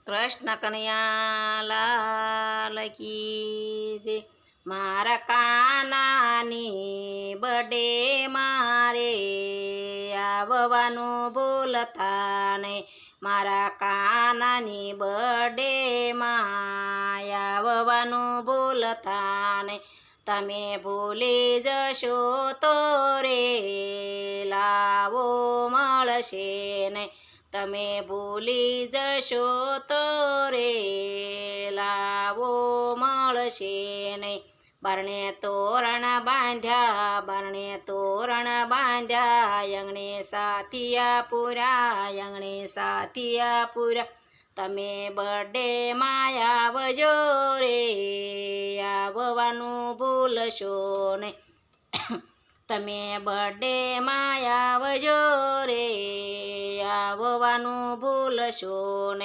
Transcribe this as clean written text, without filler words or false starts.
કૃષ્ણ કનૈયા લાલ કી જય. મારા કાનાની બડે મારે આવવાનું ભૂલતા નહીં. મારા કાનાની બડે માં આવવાનું ભૂલતા નહીં. તમે ભૂલી જશો તો રે લાવો મળશે નહીં. તમે ભૂલી જશો તો રે લાવો મળશે નહીં. બારણે તોરણ બાંધ્યા, બારણે તોરણ બાંધ્યા, આંગણે સાથિયા પૂરા, આંગણે સાથિયા પૂરા. તમે બર્થડે માં આવજો રે આવવાનું ભૂલશો નહીં. તમે બર્થડે માં આવજો રે આવવાનું ભૂલશો નહીં.